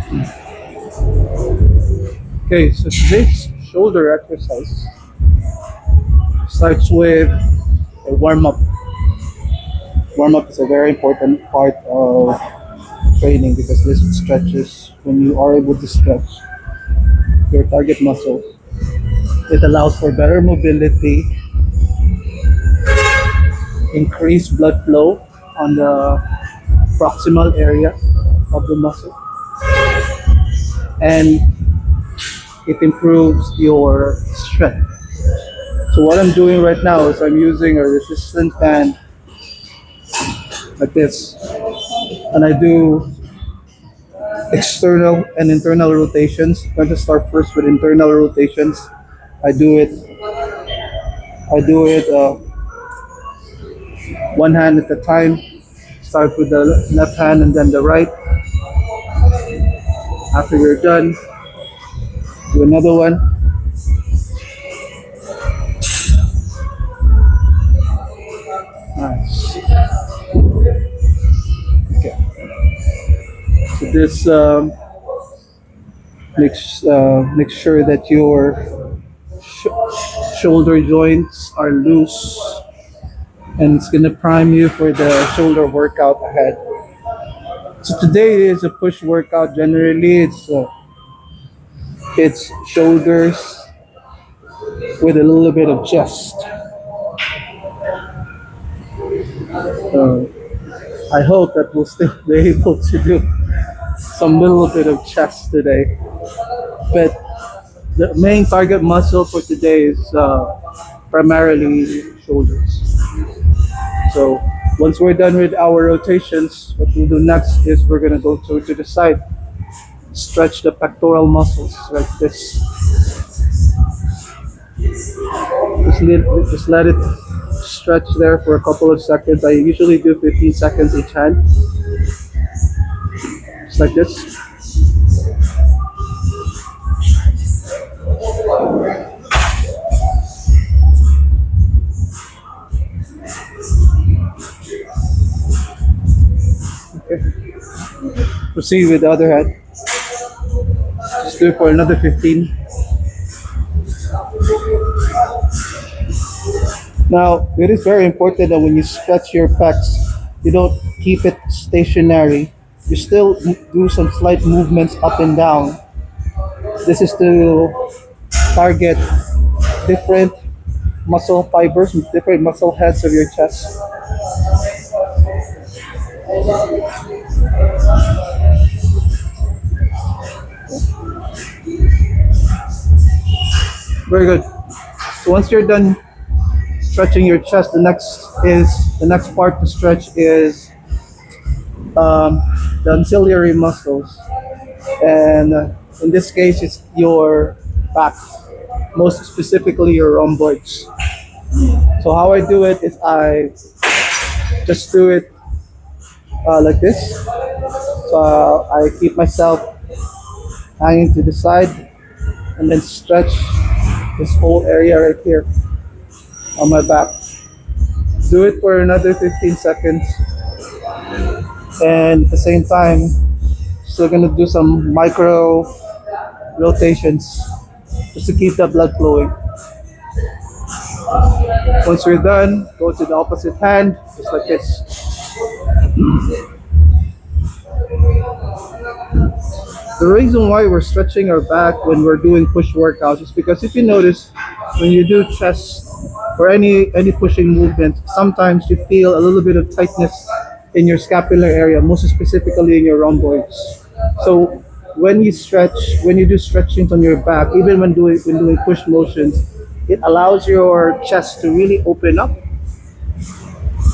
Okay, so today's shoulder exercise starts with a warm up. Warm up is a very important part of training because this stretches when you are able to stretch your target muscles. It allows for better mobility, increased blood flow on the proximal area of the muscle, and it improves your strength. So what I'm doing right now is I'm using a resistance band like this, and I do external and internal rotations. I'm going to start first with internal rotations. I do it. I do it one hand at a time. Start with the left hand and then the right. After you're done, do another one. Nice. Okay. So this makes sure that your shoulder joints are loose, and it's gonna prime you for the shoulder workout ahead. So today is a push workout. Generally, it's shoulders with a little bit of chest. I hope that we'll still be able to do some little bit of chest today. But the main target muscle for today is primarily shoulders. So once we're done with our rotations, what we'll do next is we're gonna go to the side, stretch the pectoral muscles like this. Just let it stretch there for a couple of seconds. I usually do 15 seconds each hand. Just like this. Okay. Proceed with the other hand. Just do it for another 15. Now, it is very important that when you stretch your pecs, you don't keep it stationary. You still do some slight movements up and down. This is to target different muscle fibers, different muscle heads of your chest. Very good. So once you're done stretching your chest, the next part to stretch is the ancillary muscles, and in this case, it's your back, most specifically your rhomboids. So how I do it is I just do it like this. So I keep myself hanging to the side, and then stretch this whole area right here on my back. Do it for another 15 seconds. And at the same time, still gonna do some micro rotations just to keep the blood flowing. Once you're done, go to the opposite hand, just like this. The reason why we're stretching our back when we're doing push workouts is because if you notice, when you do chest or any pushing movement, sometimes you feel a little bit of tightness in your scapular area, most specifically in your rhomboids. So when you do stretchings on your back, even when doing push motions, it allows your chest to really open up,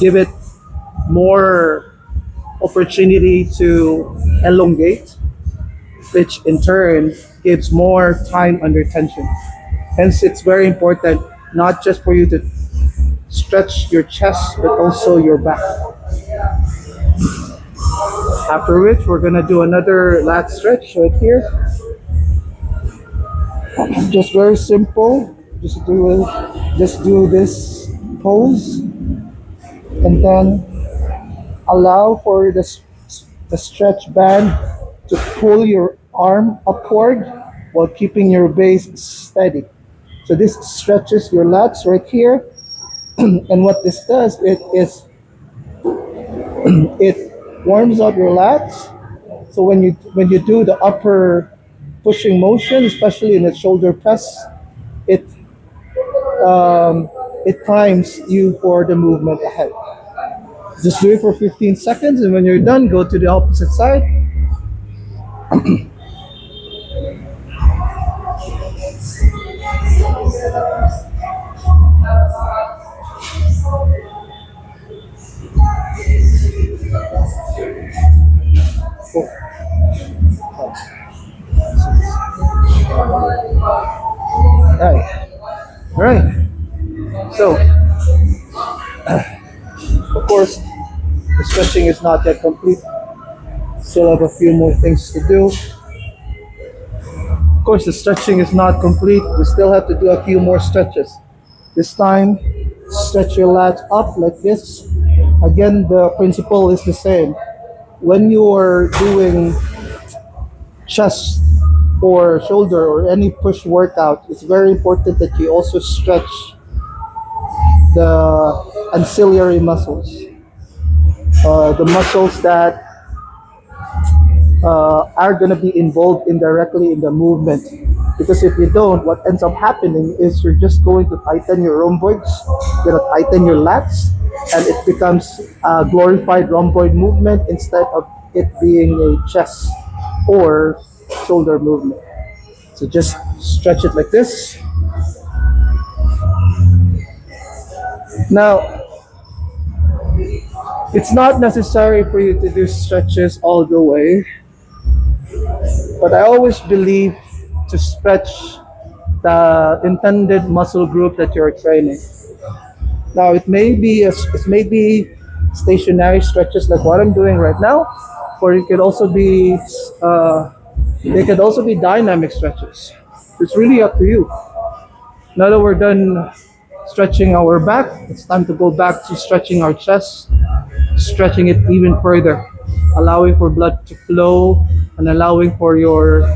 give it more opportunity to elongate, which in turn gives more time under tension. Hence, it's very important not just for you to stretch your chest, but also your back. After which, we're gonna do another lat stretch right here. Just very simple. Just do this pose, and then allow for the stretch band to pull your arm upward while keeping your base steady. So this stretches your lats right here, and what this does, it warms up your lats. So when you do the upper pushing motion, especially in the shoulder press, it it primes you for the movement ahead. Just do it for 15 seconds, and when you're done, go to the opposite side. Right. Right. So, of course, the stretching is not yet complete. Still have a few more things to do. Of course, the stretching is not complete. We still have to do a few more stretches. This time, stretch your lats up like this. Again, the principle is the same. When you are doing chest or shoulder or any push workout, it's very important that you also stretch the ancillary muscles, the muscles that are going to be involved indirectly in the movement. Because if you don't, what ends up happening is you're just going to tighten your rhomboids, you're going to tighten your lats, and it becomes a glorified rhomboid movement instead of it being a chest or shoulder movement. So just stretch it like this. Now, it's not necessary for you to do stretches all the way, but I always believe to stretch the intended muscle group that you're training. Now, it may be stationary stretches like what I'm doing right now, or it could also be they could also be dynamic stretches. It's really up to you. Now that we're done stretching our back, it's time to go back to stretching our chest, stretching it even further, allowing for blood to flow and allowing for your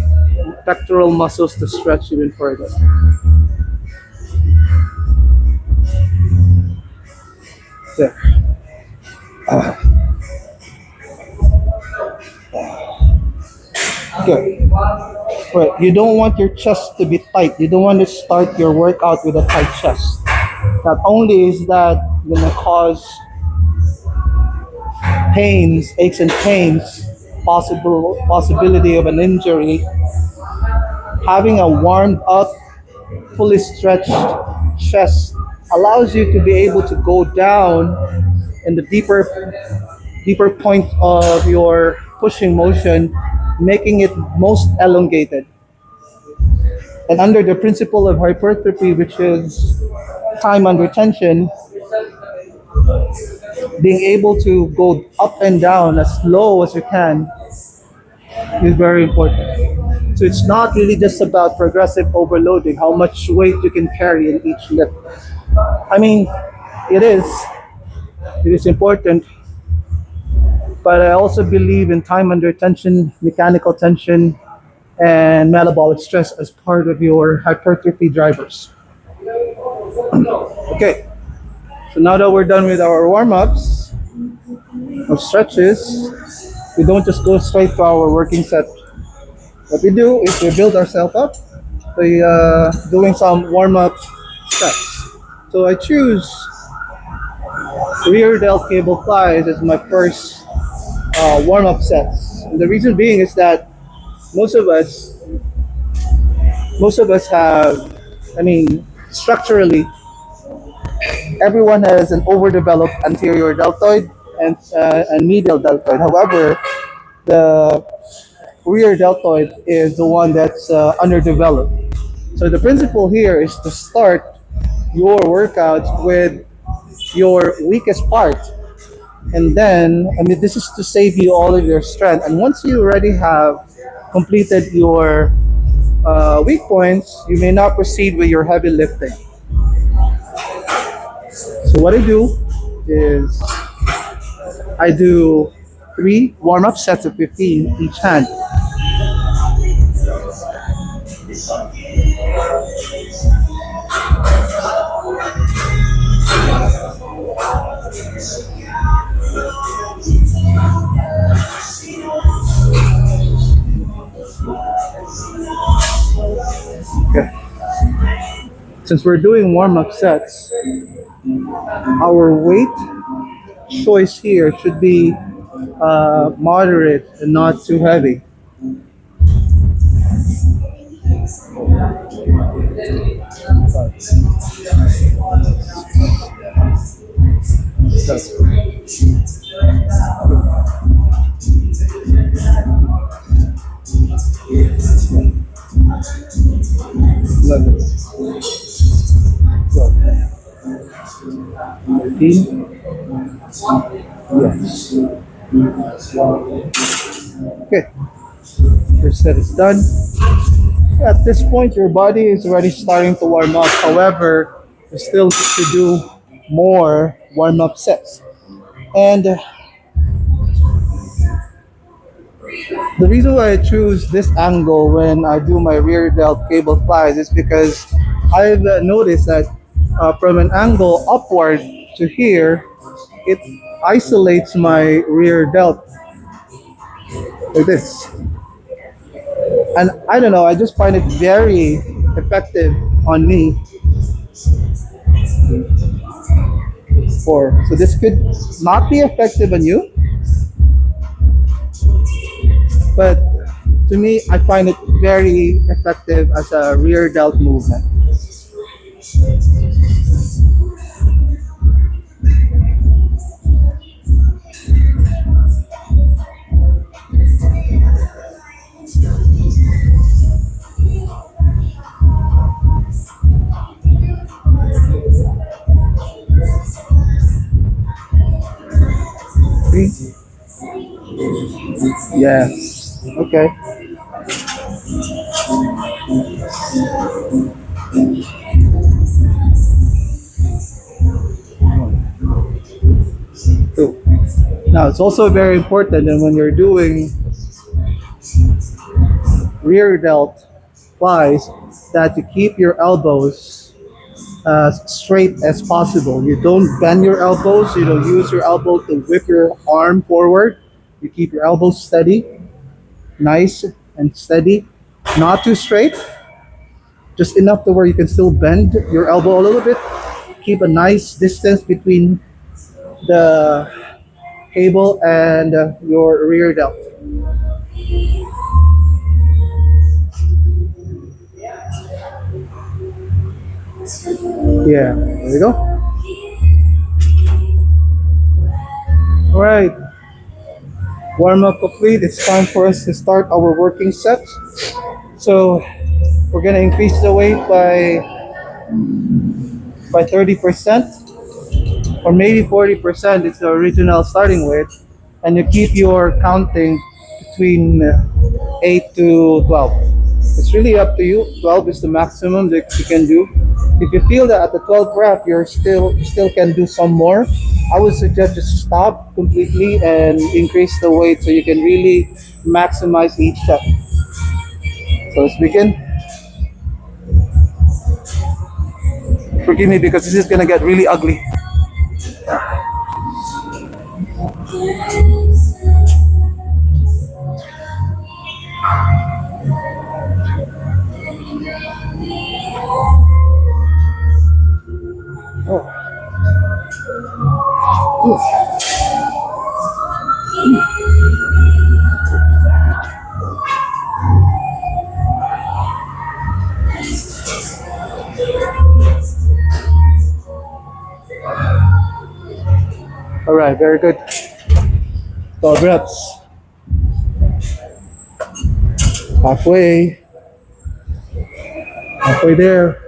pectoral muscles to stretch even further. There. Good. Right. You don't want your chest to be tight. You don't want to start your workout with a tight chest. Not only is that going to cause pains, aches and pains, possibility of an injury, having a warmed up, fully stretched chest allows you to be able to go down in the deeper point of your pushing motion, making it most elongated. And under the principle of hypertrophy, which is time under tension, being able to go up and down as slow as you can is very important. So it's not really just about progressive overloading, how much weight you can carry in each lift. I mean, it is important, but I also believe in time under tension, mechanical tension, and metabolic stress as part of your hypertrophy drivers. Okay, so now that we're done with our warm-ups of stretches, we don't just go straight to our working set. What we do is we build ourselves up by doing some warm-up sets. So I choose rear delt cable flies as my first warm-up sets. And the reason being is that most of us have, I mean, structurally, everyone has an overdeveloped anterior deltoid and medial deltoid. However, the rear deltoid is the one that's underdeveloped. So the principle here is to start your workouts with your weakest part. And then, I mean, this is to save you all of your strength. And once you already have completed your weak points, you may not proceed with your heavy lifting. So what I do is I do 3 warm-up sets of 15 each hand. Since we're doing warm-up sets, our weight choice here should be moderate and not too heavy. Eleven, 12, 13. Yes. Okay. First set is done. At this point, your body is already starting to warm up. However, you still need to do more warm up sets. And the reason why I choose this angle when I do my rear delt cable flies is because I've noticed that from an angle upward to here, it isolates my rear delt like this. And I don't know, I just find it very effective on me. So this could not be effective on you, but to me, I find it very effective as a rear delt movement. See? Yes. Okay. Two. Now it's also very important that when you're doing rear delt flies, that you keep your elbows as straight as possible. You don't bend your elbows. You don't use your elbow to whip your arm forward. You keep your elbows steady, nice and steady, not too straight, just enough to where you can still bend your elbow a little bit. Keep a nice distance between the cable and your rear delt. Yeah, there we go. All right, warm up complete. It's time for us to start our working sets. So we're gonna increase the weight by 30%, or maybe 40%. It's the original starting weight, and you keep your counting between 8 to 12. It's really up to you. 12 is the maximum that you can do. If you feel that at the 12th rep you still can do some more, I would suggest just stop completely and increase the weight so you can really maximize each set. So let's begin. Forgive me because this is gonna get really ugly. Oh. All right, very good. 12 reps. Halfway. Halfway there.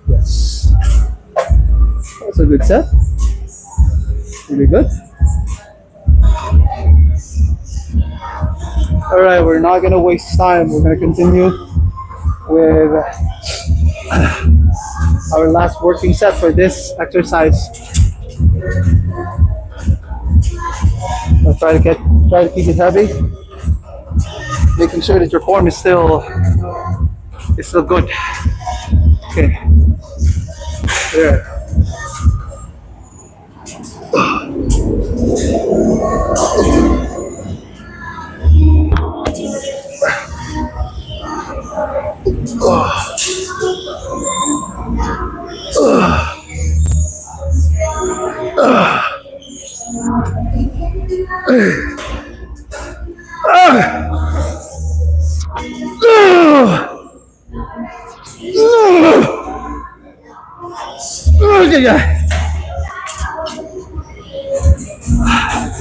Yes. That's a good set. Really good. All right, we're not gonna waste time. We're gonna continue with Our last working set for this exercise. I'll try to keep it heavy, making sure that your form is still good. Okay, there.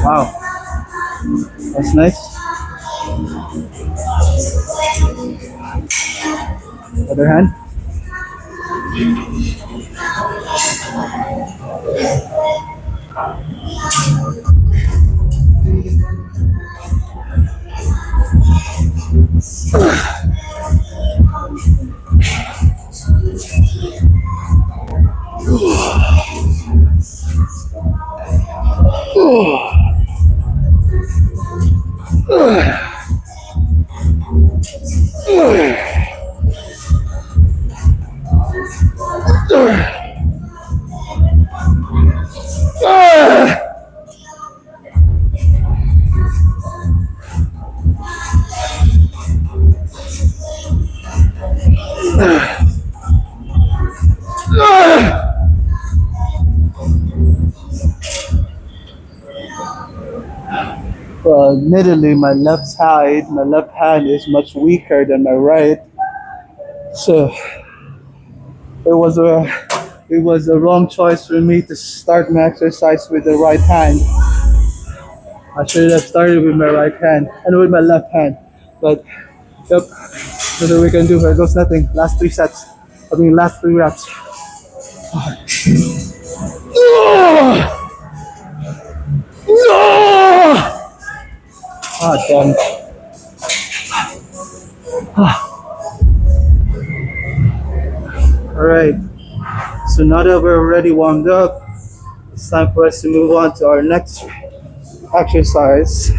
Wow, that's nice. Other hand. Well, admittedly, my left hand is much weaker than my right, so it was a it was a wrong choice for me to start my exercise with the right hand. I should have started with my right hand and with my left hand, but yep, nothing we can do. Here goes nothing. Last three sets. I mean, last three reps. Ah, damn. All right. So now that we're already warmed up, it's time for us to move on to our next exercise.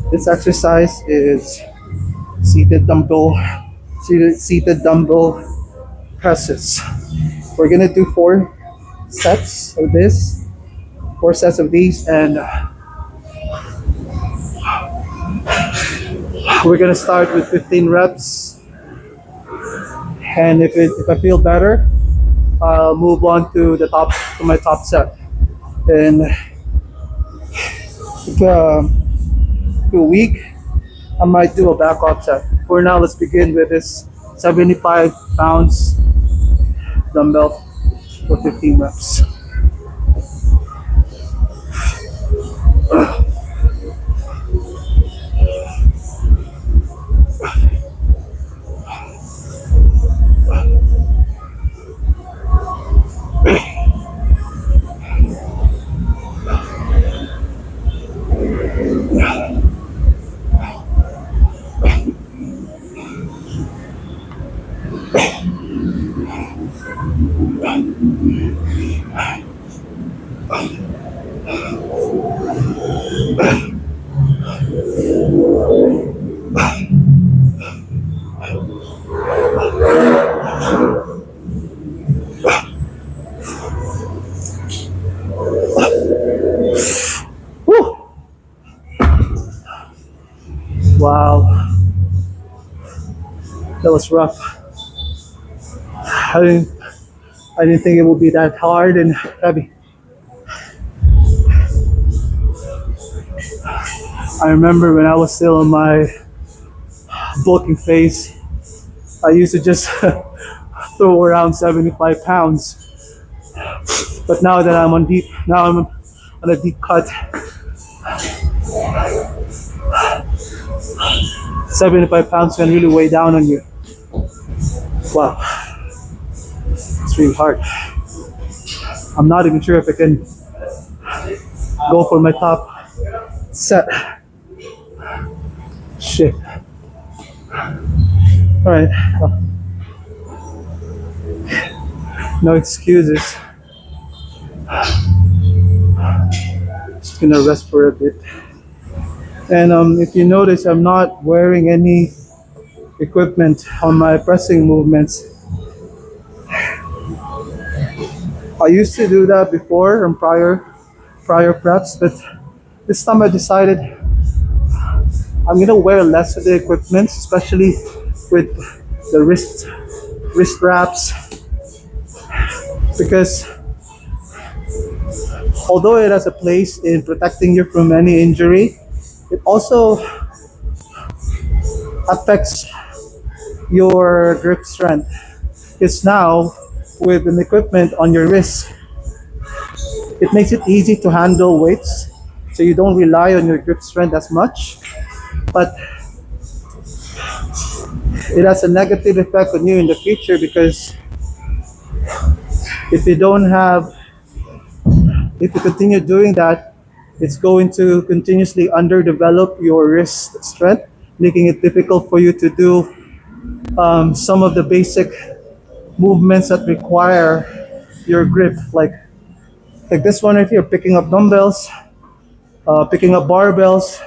This exercise is seated dumbbell presses. We're gonna do four sets of these, and we're gonna start with 15 reps. And if I feel better, I'll move on to my top set. And if, to a week, I might do a back off set. For now, let's begin with this 75 pounds dumbbell for 15 reps. Woo! Wow, that was rough. I didn't think it would be that hard and heavy. I remember when I was still in my bulking phase, I used to just throw around 75 pounds. But now that I'm on a deep cut, 75 pounds can really weigh down on you. Wow, it's really hard. I'm not even sure if I can go for my top set. Shit. All right. No excuses. Just gonna rest for a bit. And if you notice, I'm not wearing any equipment on my pressing movements. I used to do that before on prior preps, but this time I decided I'm gonna wear less of the equipment, especially with the wrist wraps, because although it has a place in protecting you from any injury, it also affects your grip strength. Because now, with an equipment on your wrist, it makes it easy to handle weights, so you don't rely on your grip strength as much. But it has a negative effect on you in the future, because if you don't have, if you continue doing that, it's going to continuously underdevelop your wrist strength, making it difficult for you to do some of the basic movements that require your grip, like this one right here, picking up dumbbells, picking up barbells,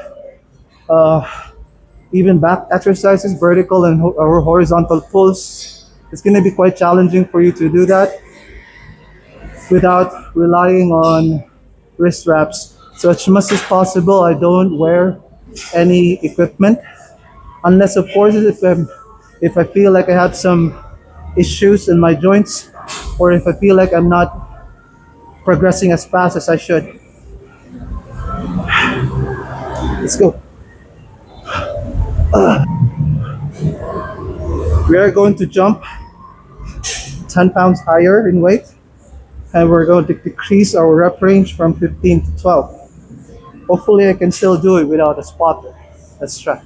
even back exercises, vertical and or horizontal pulls. It's going to be quite challenging for you to do that without relying on wrist wraps. So as much as possible, I don't wear any equipment, unless of course if I feel like I have some issues in my joints, or if I feel like I'm not progressing as fast as I should. Let's go. We are going to jump 10 pounds higher in weight, and we're going to decrease our rep range from 15 to 12. Hopefully I can still do it without a spotter. Let's try.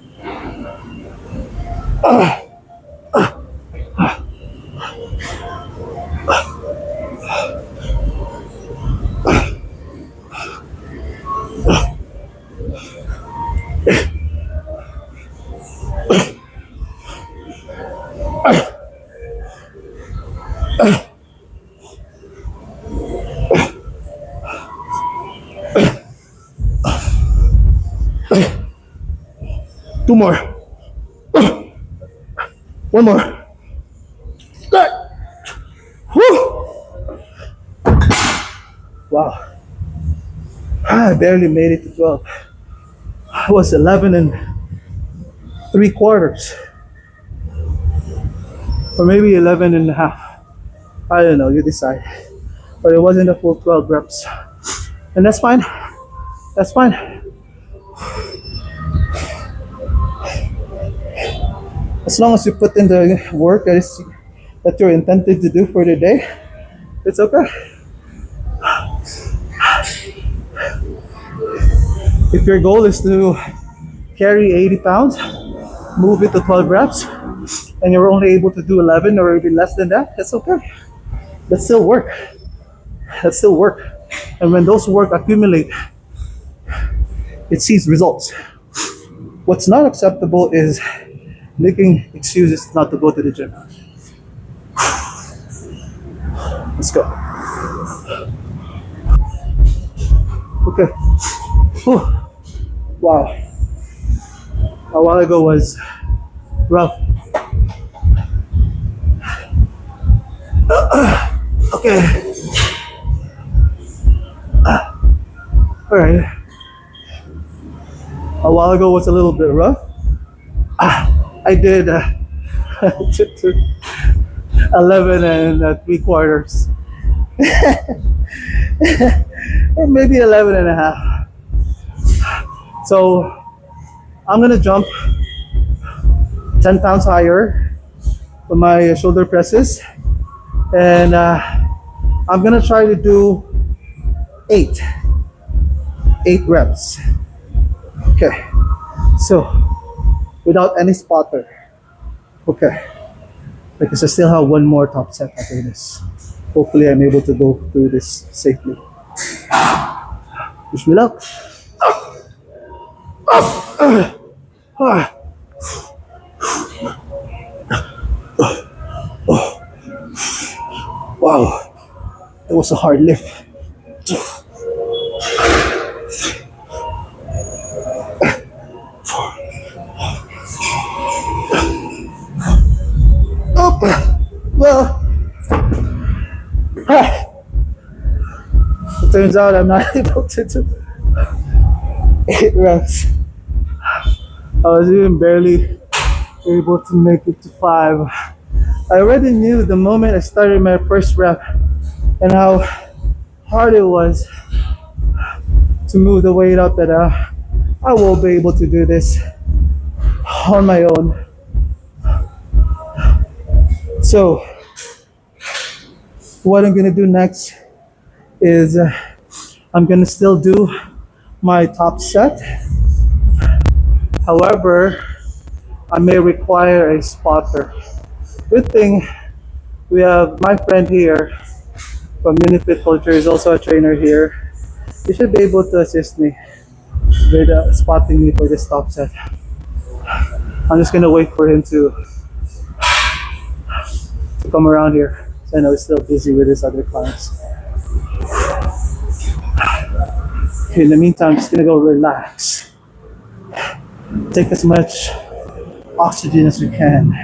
Two more. One more. Woo! Wow. I barely made it to 12. I was 11 and 3/4. Or maybe 11 and a half. I don't know, you decide. But it wasn't a full 12 reps. And that's fine. That's fine. As long as you put in the work that you're intended to do for the day, it's okay. If your goal is to carry 80 pounds, move it to 12 reps, and you're only able to do 11 or even less than that, that's okay. That's still work. That's still work. And when those work accumulate, it sees results. What's not acceptable is making excuses not to go to the gym. Let's go. Okay. Whew. Wow. A while ago was rough. Okay. All right. A while ago was a little bit rough. I did 11 and 3/4. Or maybe 11 and a half. So I'm gonna jump 10 pounds higher for my shoulder presses, and I'm gonna try to do 8 reps. Okay, so without any spotter. Okay, because I still have one more top set after this. Hopefully I'm able to go through this safely. Wish me luck. Wow. It was a hard lift. Up. Well, it turns out I'm not able to do 8 reps. I was even barely able to make it to 5. I already knew the moment I started my first rep and how hard it was to move the weight up that I will be able to do this on my own. So, what I'm gonna do next is I'm gonna still do my top set. However, I may require a spotter. Good thing we have my friend here from Unifit Culture is also a trainer here. He should be able to assist me with spotting me for this top set. I'm just gonna wait for him to come around here. So I know he's still busy with his other clients. Okay, in the meantime, I'm just gonna go relax. Take as much oxygen as we can.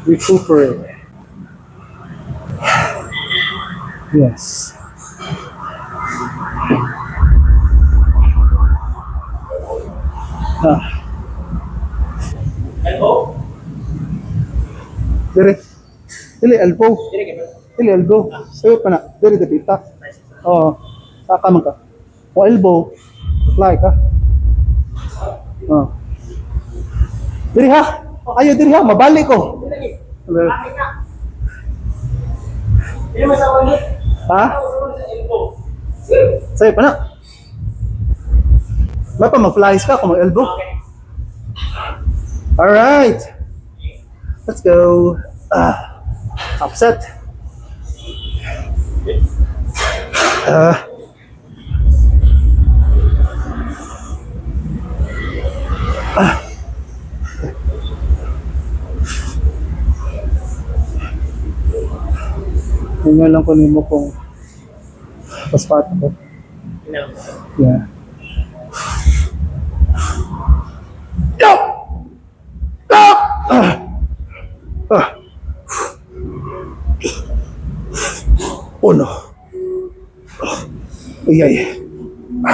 Recuperate. Yes. Elbow? Dire. Dili elbow. Dili elbow. Sayo pa na. Dire dipita. Oo. Saka man ka. O elbow. Fly ka. Oh. Diri ha. Ayo diri ha. Mabalik ko. Ini masalah ni. Ha? Elbow. Sayo pa na. May pa mag-flies ka kung mag-elbow. Alright. Let's go. Upset. Tingnan lang kunin mo kung paspat ako. Yeah. Go! Go! Oh no. Ay ay.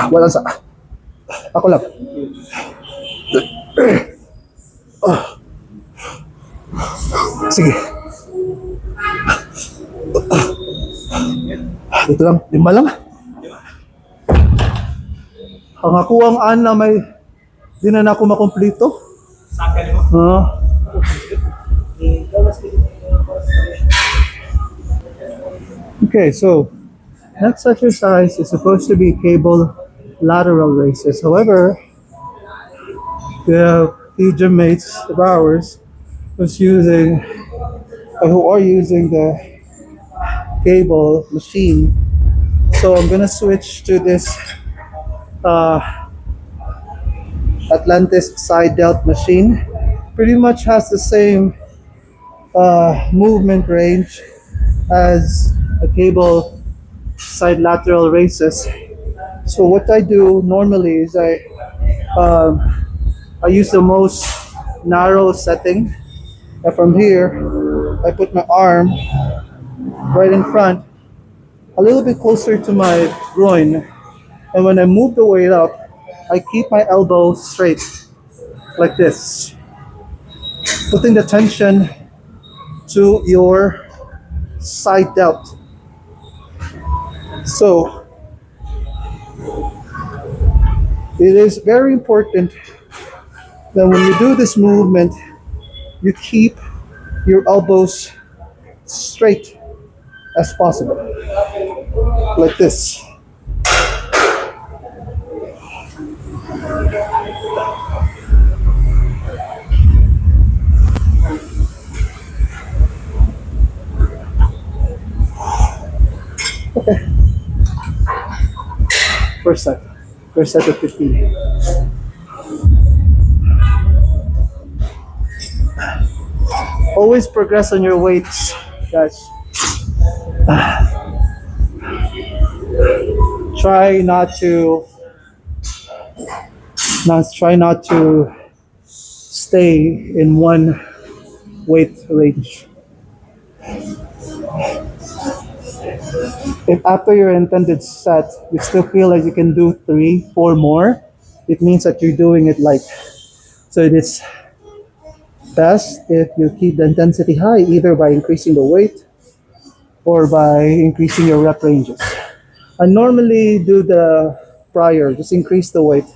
Wala sa. Ako lang. Sige. Ito lang, 5 lang. Ang ako ang ana may di na ako makomplito. Sakal mo? Okay, so next exercise is supposed to be cable lateral raises. However, we have few gym mates of ours who are using the cable machine. So I'm gonna switch to this Atlantis side delt machine. Pretty much has the same movement range as a cable side lateral raises. So what I do normally is I use the most narrow setting, and from here I put my arm right in front, a little bit closer to my groin, and when I move the weight up, I keep my elbow straight like this, putting the tension to your side delt. So it is very important that when you do this movement, you keep your elbows straight as possible, like this. Okay. First set of 15. Always progress on your weights, guys. Try not to try not to stay in one weight range. If after your intended set you still feel like you can do three, four more, it means that you're doing it light. So it is best if you keep the intensity high either by increasing the weight or by increasing your rep ranges. I normally do the prior, just increase the weight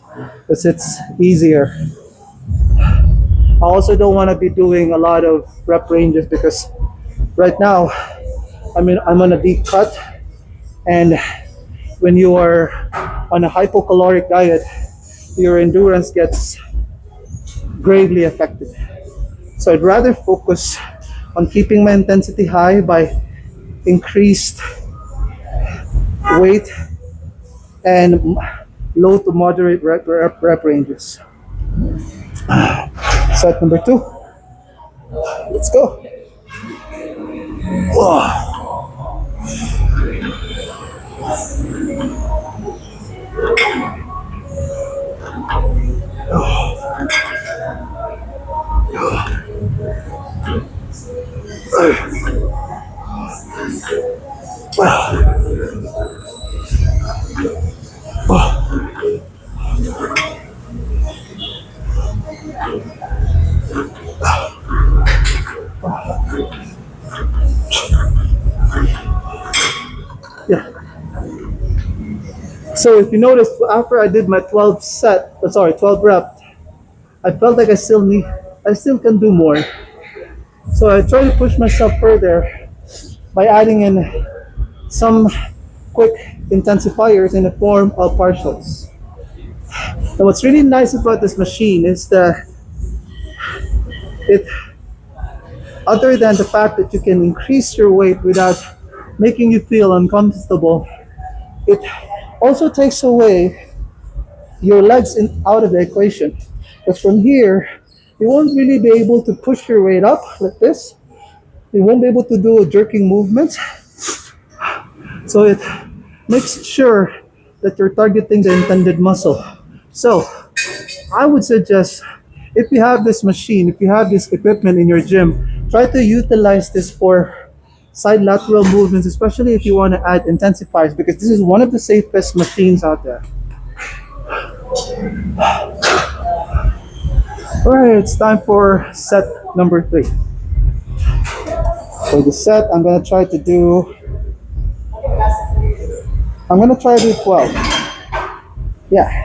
because it's easier. I also don't want to be doing a lot of rep ranges because right now I'm on a deep cut, and when you are on a hypocaloric diet, your endurance gets gravely affected. So I'd rather focus on keeping my intensity high by increased weight and low to moderate rep ranges. Set number 2. Let's go. Yeah. So if you notice, after I did my 12 rep, I felt like I still can do more. So I try to push myself further by adding in some quick intensifiers in the form of partials. And what's really nice about this machine is that it, other than the fact that you can increase your weight without making you feel uncomfortable, it also takes away your legs out of the equation. Because from here, you won't really be able to push your weight up like this. You won't be able to do a jerking movement. So it makes sure that you're targeting the intended muscle. So I would suggest, if you have this machine, if you have this equipment in your gym, try to utilize this for side lateral movements, especially if you want to add intensifiers, because this is one of the safest machines out there. All right, it's time for set number 3. For the set, I'm gonna try to do 12. Yeah.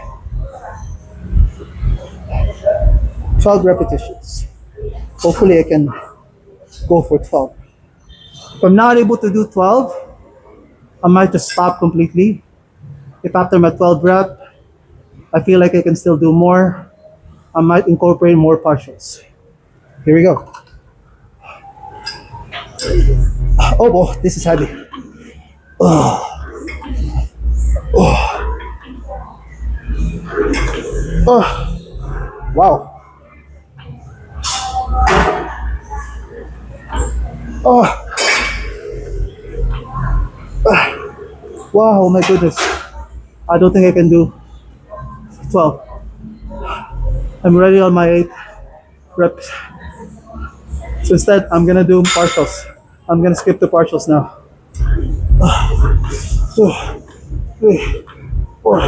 12 repetitions. Hopefully I can go for 12. If I'm not able to do 12, I might just stop completely. If after my 12 rep, I feel like I can still do more, I might incorporate more partials. Here we go. Oh, boy, this is heavy. Oh. Oh. Oh. Wow. Oh. Wow, my goodness. I don't think I can do 12. I'm already on my 8th reps. So instead, I'm gonna do partials. I'm gonna skip the partials now. 2, 3, 4.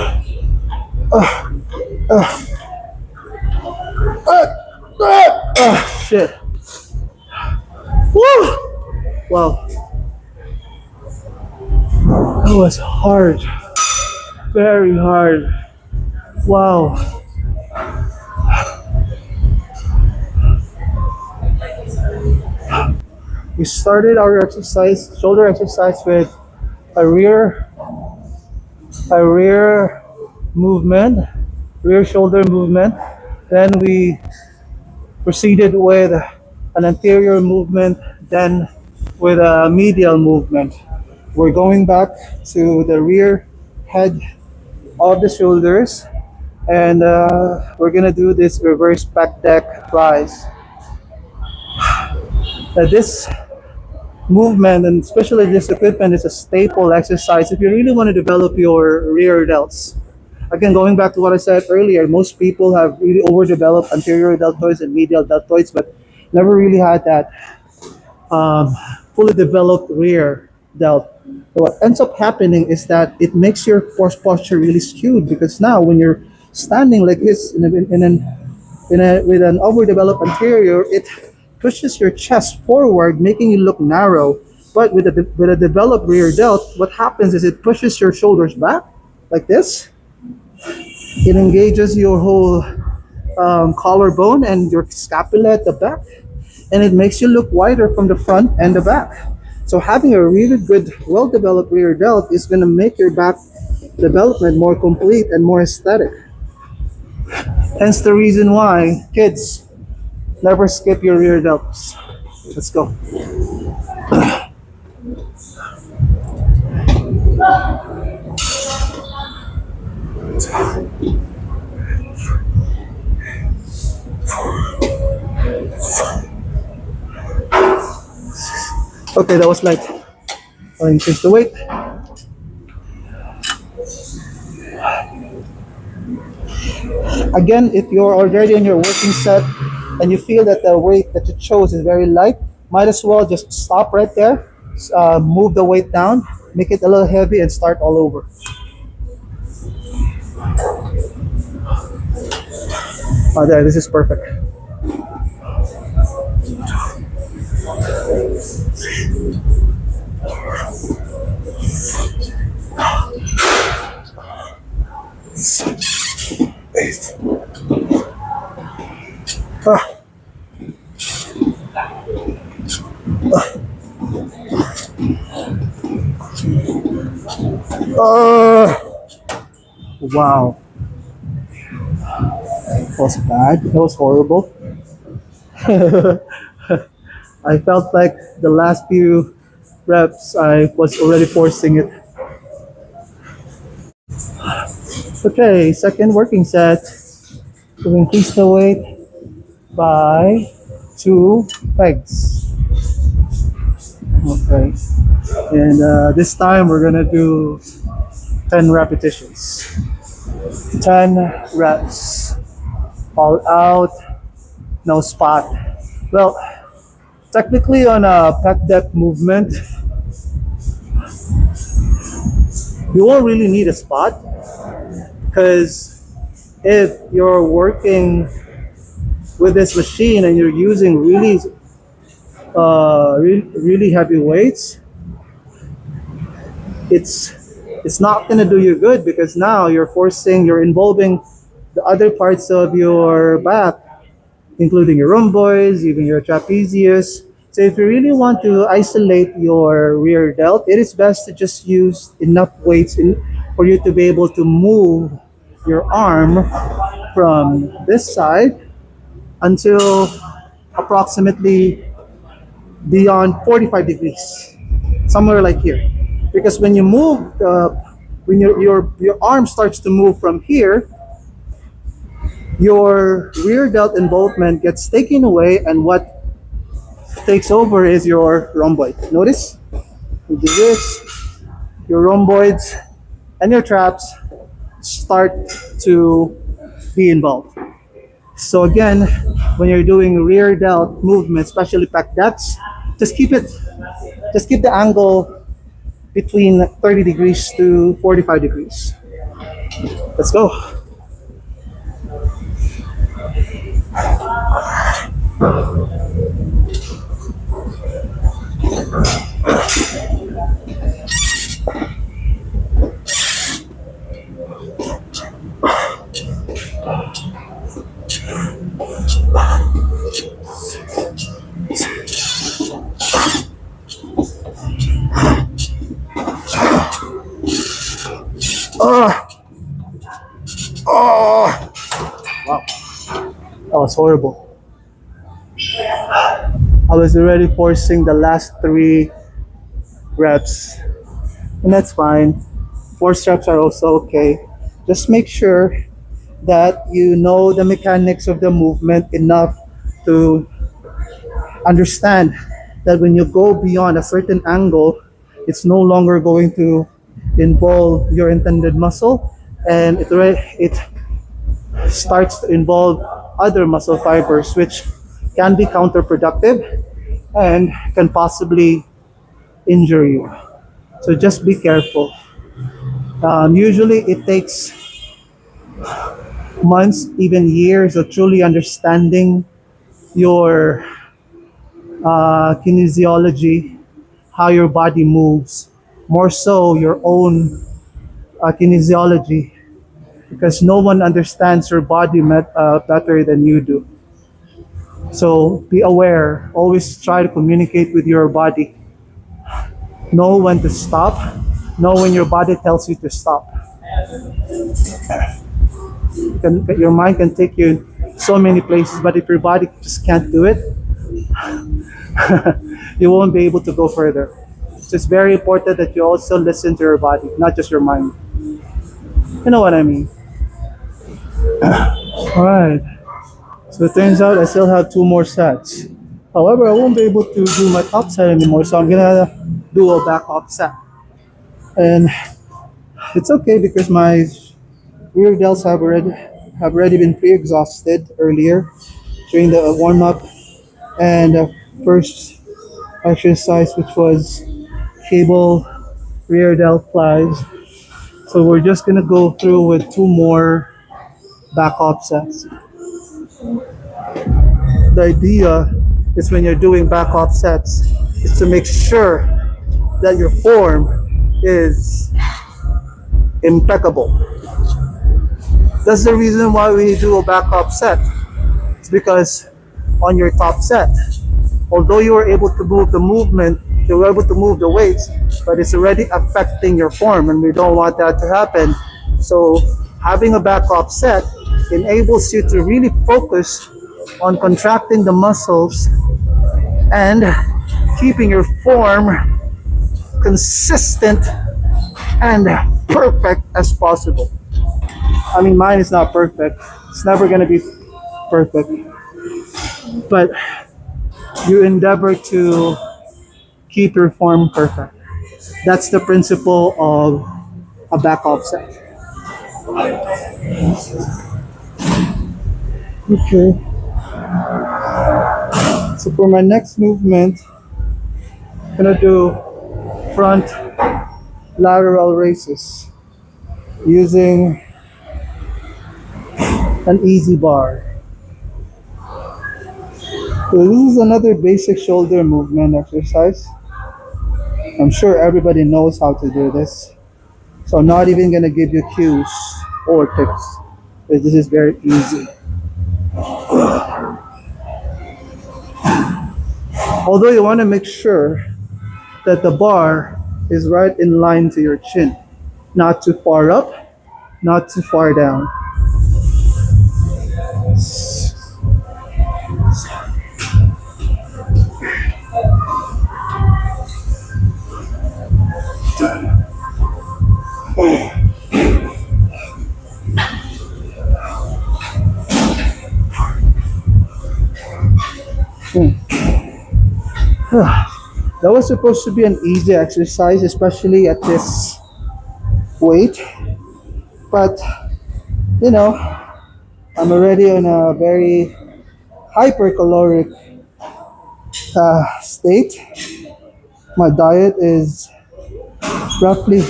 Shit. Woo! Wow. That was hard. Very hard. Wow. We started our shoulder exercise with a rear movement, rear shoulder movement. Then we proceeded with an anterior movement, then with a medial movement. We're going back to the rear head of the shoulders, and we're gonna do this reverse back deck rise. This movement, and especially this equipment is a staple exercise if you really want to develop your rear delts. Again, going back to what I said earlier, most people have really overdeveloped anterior deltoids and medial deltoids, but never really had that um, fully developed rear delt. So what ends up happening is that it makes your posture really skewed because now when you're standing like this with an overdeveloped anterior, it pushes your chest forward, making you look narrow. But with a developed rear delt, what happens is it pushes your shoulders back like this. It engages your whole collarbone and your scapula at the back, and it makes you look wider from the front and the back. So having a really good, well-developed rear delt is going to make your back development more complete and more aesthetic. Hence the reason why kids never skip your rear delts. Let's go. Okay, that was light. I'll increase the weight. Again, if you're already in your working set and you feel that the weight that you chose is very light, might as well just stop right there, move the weight down, make it a little heavy, and start all over. Oh, there, this is perfect. Ah. Wow. That was bad. That was horrible. I felt like the last few reps I was already forcing it. Okay, second working set. To increase the weight by 2 pegs. Okay, and this time we're gonna do 10 repetitions. 10 reps. All out, no spot. Well, technically on a pec deck movement, you won't really need a spot because if you're working with this machine and you're using really heavy weights, it's not gonna do you good because now you're involving the other parts of your back, including your rhomboids, even your trapezius. So if you really want to isolate your rear delt, it is best to just use enough weights for you to be able to move your arm from this side until approximately beyond 45 degrees, somewhere like here. Because when you move, when your arm starts to move from here, your rear delt involvement gets taken away, and what takes over is your rhomboid. Notice, you do this, your rhomboids and your traps start to be involved. So again, when you're doing rear delt movement, especially pec decks, just keep the angle between 30 degrees to 45 degrees. Let's go. Oh, oh, wow, that was horrible. I was already forcing the last 3 reps, and that's fine. 4 reps are also okay. Just make sure that you know the mechanics of the movement enough to understand that when you go beyond a certain angle, it's no longer going to involve your intended muscle, and it starts to involve other muscle fibers, which can be counterproductive and can possibly injure you. So just be careful. Usually it takes months, even years of truly understanding your kinesiology, how your body moves, more so your own kinesiology, because no one understands your body better than you do. So be aware, always try to communicate with your body. Know when to stop, know when your body tells you to stop. Your mind can take you so many places, but if your body just can't do it, you won't be able to go further. So it's very important that you also listen to your body, not just your mind. You know what I mean? Alright. So it turns out I still have two more sets. However, I won't be able to do my top set anymore, so I'm gonna do a back up set. And it's okay because my rear delts have already been pre-exhausted earlier during the warm-up and first exercise, which was cable rear delt flies. So we're just gonna go through with two more back up sets. The idea is when you're doing back up sets is to make sure that your form is impeccable. That's the reason why we do a back up set. It's because on your top set, although you were able to move the movement, you were able to move the weights, but it's already affecting your form, and we don't want that to happen. So having a back up set enables you to really focus on contracting the muscles and keeping your form consistent and perfect as possible. I mean, mine is not perfect. It's never going to be perfect. But you endeavor to keep your form perfect. That's the principle of a back offset. Okay. So for my next movement, I'm gonna do front lateral raises using an easy bar. So this is another basic shoulder movement exercise. I'm sure everybody knows how to do this. So I'm not even gonna give you cues or tips, because this is very easy. Although you want to make sure that the bar is right in line to your chin, not too far up, not too far down. That was supposed to be an easy exercise, especially at this weight. But, you know, I'm already on a very hypercaloric state. My diet is roughly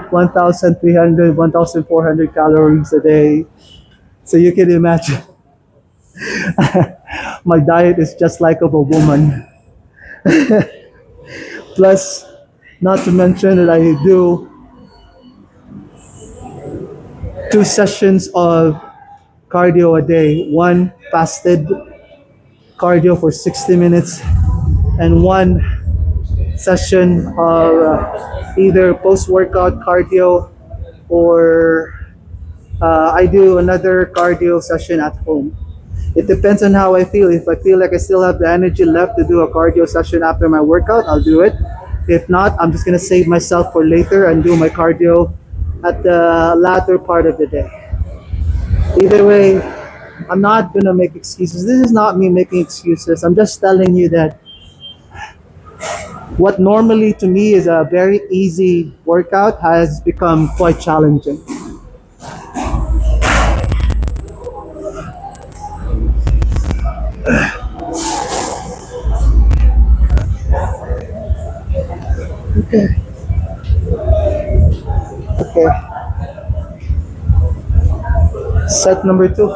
1,300, 1,400 calories a day. So you can imagine my diet is just like of a woman. Plus, not to mention that I do 2 sessions of cardio a day. One fasted cardio for 60 minutes and one session of either post-workout cardio or I do another cardio session at home. It depends on how I feel. If I feel like I still have the energy left to do a cardio session after my workout, I'll do it. If not, I'm just gonna save myself for later and do my cardio at the latter part of the day. Either way, I'm not gonna make excuses. This is not me making excuses. I'm just telling you that what normally to me is a very easy workout has become quite challenging. Okay. Okay. Set number two.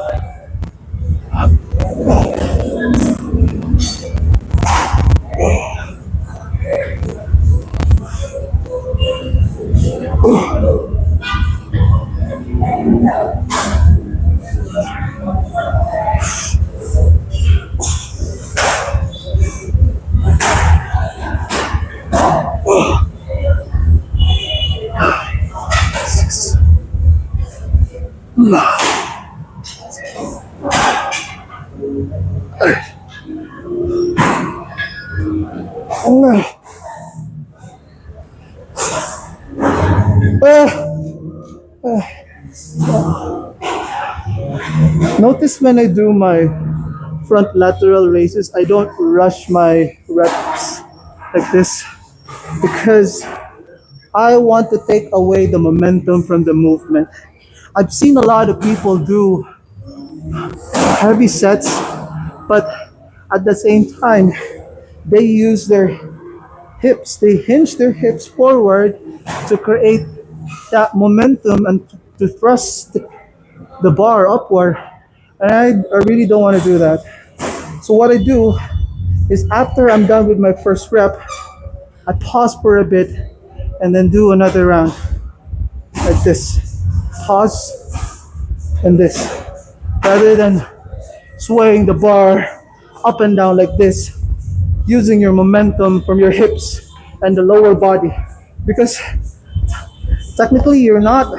Notice when I do my front lateral raises, I don't rush my reps like this because I want to take away the momentum from the movement. I've seen a lot of people do heavy sets, but at the same time, they use their hips, they hinge their hips forward to create that momentum and to thrust the bar upward. And I really don't want to do that. So what I do is after I'm done with my first rep, I pause for a bit and then do another round like this. Pause and this. Rather than swaying the bar up and down like this, using your momentum from your hips and the lower body. Because technically you're not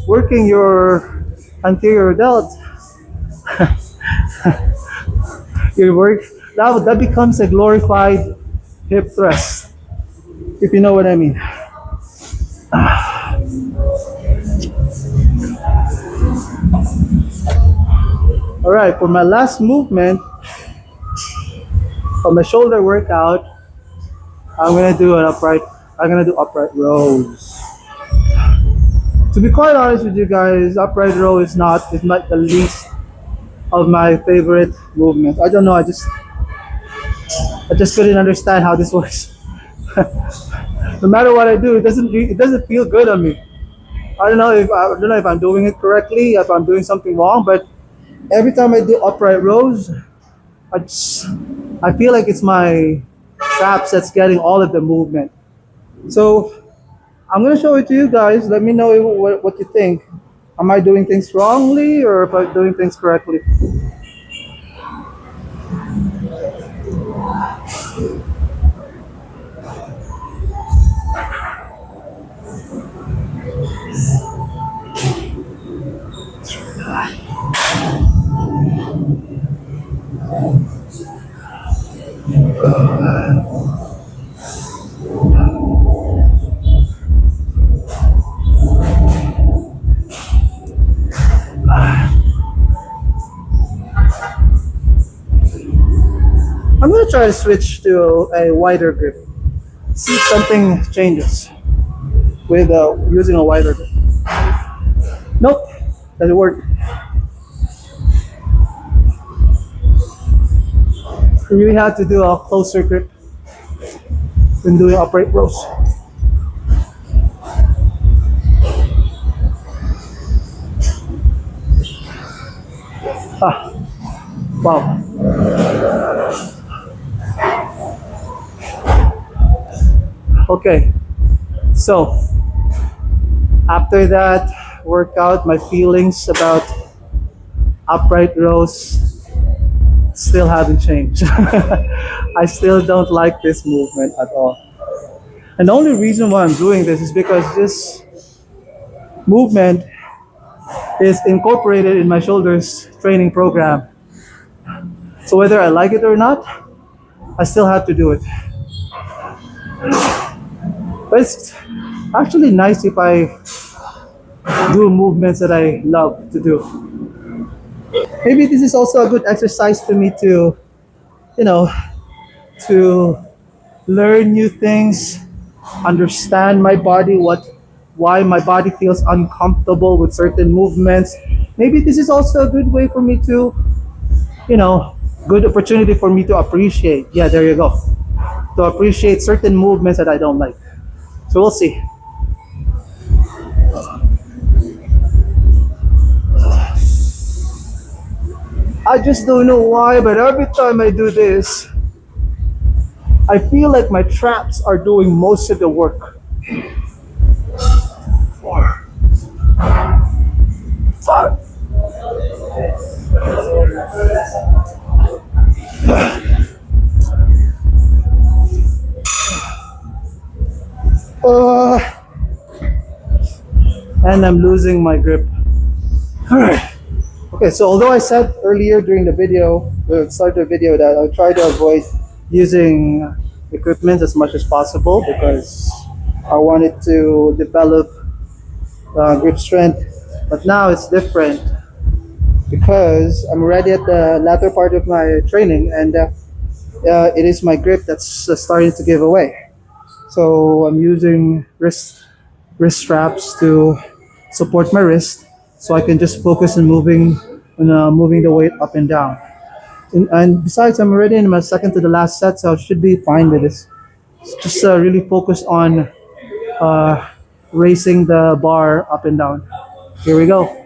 working your anterior delt. Your work that becomes a glorified hip thrust, if you know what I mean. All right, for my last movement, for my shoulder workout, I'm gonna do upright rows. To be quite honest with you guys, upright row is not the least of my favorite movements. I don't know, I just couldn't understand how this works. No matter what I do, it doesn't feel good on me. I don't know if I'm doing it correctly, if I'm doing something wrong, but every time I do upright rows, I feel like it's my traps that's getting all of the movement. So I'm gonna show it to you guys. Let me know what you think. Am I doing things wrongly or if I'm doing things correctly? I'm gonna try to switch to a wider grip. See if something changes with using a wider grip. Nope, doesn't work. You really have to do a closer grip when doing upright rows. Ah, wow. Okay, so after that workout, my feelings about upright rows still haven't changed. I still don't like this movement at all. And the only reason why I'm doing this is because this movement is incorporated in my shoulders training program. So whether I like it or not, I still have to do it. But it's actually nice if I do movements that I love to do. Maybe this is also a good exercise for me to, you know, to learn new things, understand my body, why my body feels uncomfortable with certain movements. Maybe this is also a good way for me to, you know, good opportunity for me to appreciate. Yeah, there you go. To appreciate certain movements that I don't like. So we'll see. I just don't know why, but every time I do this, I feel like my traps are doing most of the work. 4, 5. Uh, and I'm losing my grip. Alright. Okay, so although I said earlier during the video, the start of the video, that I'll try to avoid using equipment as much as possible because I wanted to develop grip strength, but now it's different because I'm already at the latter part of my training, and it is my grip that's starting to give away. So I'm using wrist straps to support my wrist, so I can just focus on moving the weight up and down. And besides, I'm already in my second to the last set, so I should be fine with this. Just really focus on uh, raising the bar up and down. Here we go.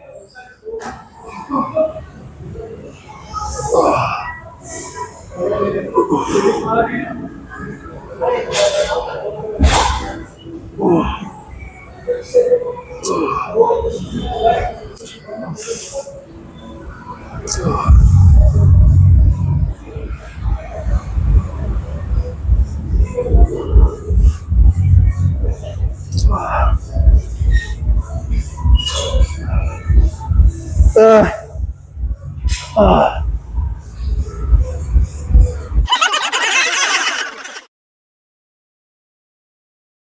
Uh, uh.